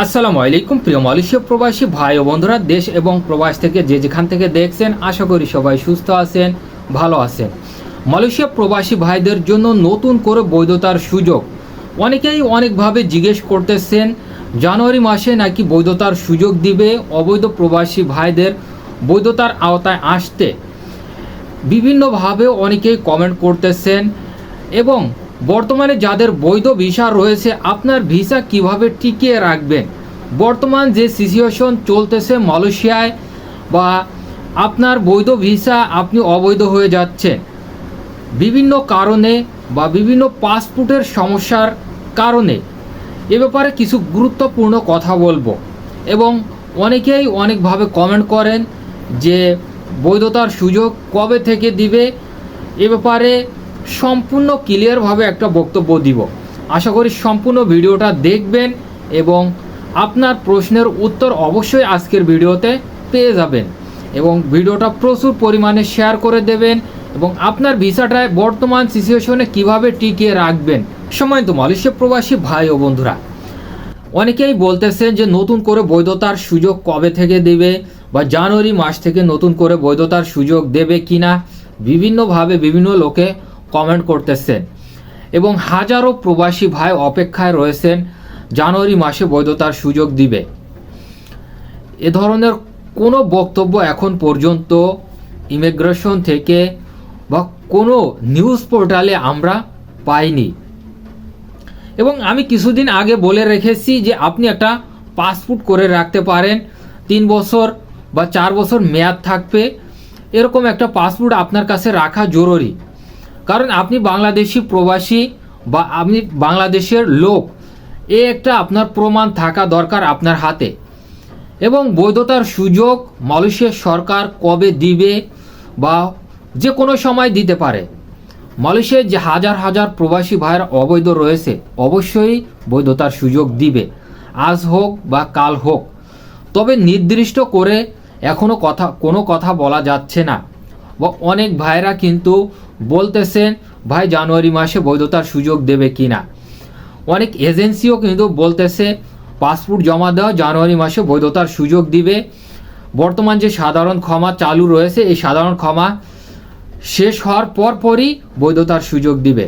আসসালামু আলাইকুম প্রিয় মালয়েশিয়া প্রবাসী ভাই ও বন্ধুরা, দেশ এবং প্রবাস থেকে যে যেখান থেকে দেখছেন, আশা করি সবাই সুস্থ আছেন, ভালো আছেন। মালয়েশিয়া প্রবাসী ভাইদের জন্য নতুন করে বৈধতার সুযোগ অনেকেই অনেকভাবে জিজ্ঞেস করতেছেন, জানুয়ারি মাসে নাকি বৈধতার সুযোগ দিবে অবৈধ প্রবাসী ভাইদের বৈধতার আওতায় আসতে। বিভিন্নভাবে অনেকেই কমেন্ট করতেছেন এবং বর্তমানে যাদের বৈধ ভিসা রয়েছে, আপনার ভিসা কিভাবে টিকিয়ে রাখবেন। বর্তমান যে সিচুয়েশন চলতেছে মালয়েশিয়ায়, বা আপনার বৈধ ভিসা আপনি অবৈধ হয়ে যাচ্ছেন বিভিন্ন কারণে বা বিভিন্ন পাসপোর্টের সমস্যার কারণে, এ ব্যাপারে কিছু গুরুত্বপূর্ণ কথা বলবো। এবং অনেকেই অনেকভাবে কমেন্ট করেন যে বৈধতার সুযোগ কবে থেকে দিবে, এ ব্যাপারে সম্পূর্ণ ক্লিয়ারভাবে একটা বক্তব্য দিব। আশা করি সম্পূর্ণ ভিডিওটা দেখবেন এবং আপনার প্রশ্নের উত্তর অবশ্যই আজকের ভিডিওতে পেয়ে যাবেন। এবং ভিডিওটা প্রচুর পরিমাণে শেয়ার করে দেবেন এবং আপনার ভিসাটায় বর্তমান সিচুয়েশনে কিভাবে টিকিয়ে রাখবেন। সম্মানিত মালয়েশিয়া প্রবাসী ভাই ও বন্ধুরা, অনেকেই বলতেছেন যে নতুন করে বৈধতার সুযোগ কবে থেকে দেবে, বা জানুয়ারি মাস থেকে নতুন করে বৈধতার সুযোগ দেবে কিনা। বিভিন্নভাবে বিভিন্ন লোকে কমেন্ট করতেছেন এবং হাজারো প্রবাসী ভাই অপেক্ষায় রয়েছেন জানুয়ারি মাসে বৈধতার সুযোগ দিবে। এ ধরনের কোনো বক্তব্য এখন পর্যন্ত ইমিগ্রেশন থেকে বা কোনো নিউজ পোর্টালে আমরা পাইনি। এবং আমি কিছুদিন আগে বলে রেখেছি যে আপনি একটা পাসপোর্ট করে রাখতে পারেন, 3 বছর বা 4 বছর মেয়াদ থাকবে, এরকম একটা পাসপোর্ট আপনার কাছে রাখা জরুরি। কারণ আপনি বাংলাদেশি প্রবাসী বা আপনি বাংলাদেশের লোক, এ একটা আপনার প্রমাণ থাকা দরকার আপনার হাতে। এবং বৈধতার সুযোগ মালয়েশিয়া সরকার কবে দিবে বা যে কোনো সময় দিতে পারে। মালয়েশিয়ায় যে হাজার হাজার প্রবাসী ভাইয়ের অবৈধ রয়েছে, অবশ্যই বৈধতার সুযোগ দিবে, আজ হোক বা কাল হোক। তবে নির্দিষ্ট করে এখনও কোনো কথা বলা যাচ্ছে না। বা অনেক ভাইরা কিন্তু বলতেছেন ভাই জানুয়ারি মাসে বৈধতার সুযোগ দেবে কিনা। অনেক এজেন্সিও কিন্তু বলতেছে পাসপোর্ট জমা দেওয়া, জানুয়ারি মাসে বৈধতার সুযোগ দিবে। বর্তমান যে সাধারণ ক্ষমা চালু রয়েছে, এই সাধারণ ক্ষমা শেষ হওয়ার পরপরই বৈধতার সুযোগ দিবে,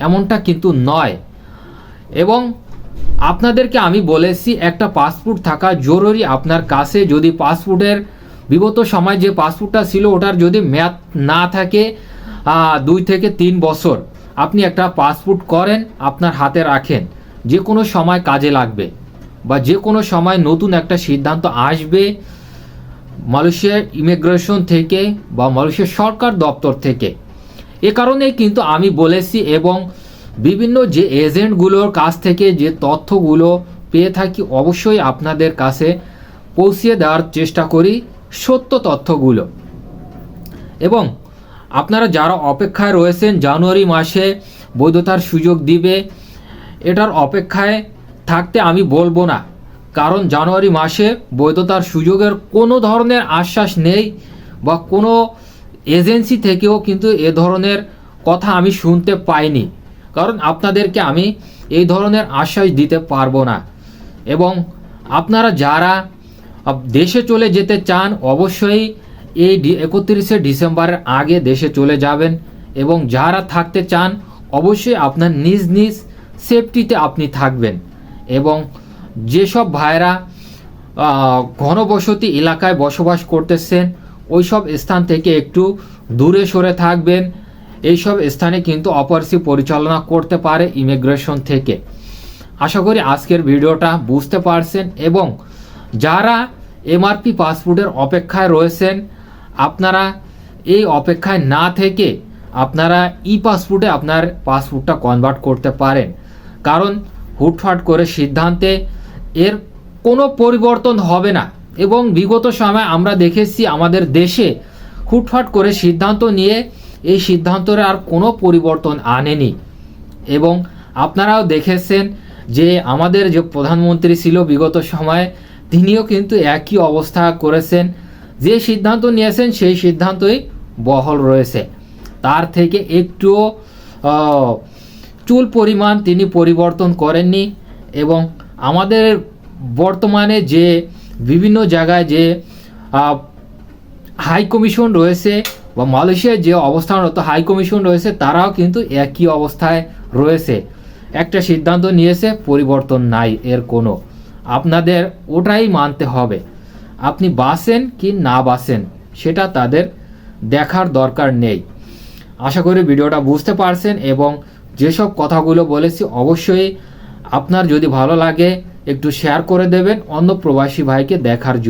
এমনটা কিন্তু নয়। এবং আপনাদেরকে আমি বলেছি একটা পাসপোর্ট থাকা জরুরি আপনার কাছে। যদি পাসপোর্টের বিগত সময় যে পাসপোর্টটা ছিল ওটার যদি মেয়াদ না থাকে 2 থেকে 3 বছর, আপনি একটা পাসপোর্ট করেন, আপনার হাতে রাখেন, যে কোনো সময় কাজে লাগবে বা যে কোনো সময় নতুন একটা সিদ্ধান্ত আসবে মালয়েশিয়ার ইমিগ্রেশন থেকে বা মালয়েশিয়ার সরকার দপ্তর থেকে। এ কারণেই কিন্তু আমি বলেছি এবং বিভিন্ন যে এজেন্টগুলোর কাছ থেকে যে তথ্যগুলো পেয়ে থাকি, অবশ্যই আপনাদের কাছে পৌঁছিয়ে দেওয়ার চেষ্টা করি সত্য তথ্যগুলো। এবং আপনারা যারা অপেক্ষায় রয়েছেন জানুয়ারি মাসে বৈধতার সুযোগ দিবে, এটার অপেক্ষায় থাকতে আমি বলবো না। কারণ জানুয়ারি মাসে বৈধতার সুযোগের কোনো ধরনের আশ্বাস নেই বা কোনো এজেন্সি থেকেও কিন্তু এ ধরনের কথা আমি শুনতে পাইনি। কারণ আপনাদেরকে আমি এই ধরনের আশ্বাস দিতে পারবো না। এবং আপনারা যারা দেশে চলে যেতে চান, অবশ্যই এই 31শে ডিসেম্বরের আগে দেশে চলে যাবেন। এবং যারা থাকতে চান, অবশ্যই আপনার নিজ নিজ সেফটিতে আপনি থাকবেন। এবং যেসব ভাইরা ঘনবসতি এলাকায় বসবাস করতেছেন, ওই সব স্থান থেকে একটু দূরে সরে থাকবেন। এইসব স্থানে কিন্তু অপরাধী পরিচালনা করতে পারে ইমিগ্রেশন থেকে। আশা করি আজকের ভিডিওটা বুঝতে পারছেন। এবং যারা এমআরপি পাসপোর্টের অপেক্ষায় রয়েছেন, আপনারা এই অপেক্ষায় না থেকে আপনারা ই পাসপোর্টে আপনার পাসপোর্টটা কনভার্ট করতে পারেন। কারণ হুটফাট করে সিদ্ধান্তে এর কোনো পরিবর্তন হবে না। এবং বিগত সময় আমরা দেখেছি আমাদের দেশে হুটফাট করে সিদ্ধান্ত নিয়ে এই সিদ্ধান্তের আর কোনো পরিবর্তন আনেনি। এবং আপনারাও দেখেছেন যে আমাদের যে প্রধানমন্ত্রী ছিল বিগত সময়ে, তিনিও কিন্তু একই অবস্থা করেছেন। যে সিদ্ধান্ত নিয়েছেন সেই সিদ্ধান্তই বহাল রয়েছে, তার থেকে একটুও চুল পরিমাণ তিনি পরিবর্তন করেননি। এবং আমাদের বর্তমানে যে বিভিন্ন জায়গায় যে হাই কমিশন রয়েছে বা মালয়েশিয়ায় যে অবস্থানরত হাই কমিশন রয়েছে, তারাও কিন্তু একই অবস্থায় রয়েছে। একটা সিদ্ধান্ত নিয়েছে, পরিবর্তন নাই এর কোনো, আপনাদের ওটাই মানতে হবে। আপনি বাসেন কি না বাসেন সেটা তাদের দেখার দরকার নেই। আশা করি ভিডিওটা বুঝতে পারছেন, এবং যেসব কথাগুলো বলেছি অবশ্যই আপনার যদি ভালো লাগে একটু শেয়ার করে দেবেন অন্য প্রবাসী ভাইকে দেখার জন্য।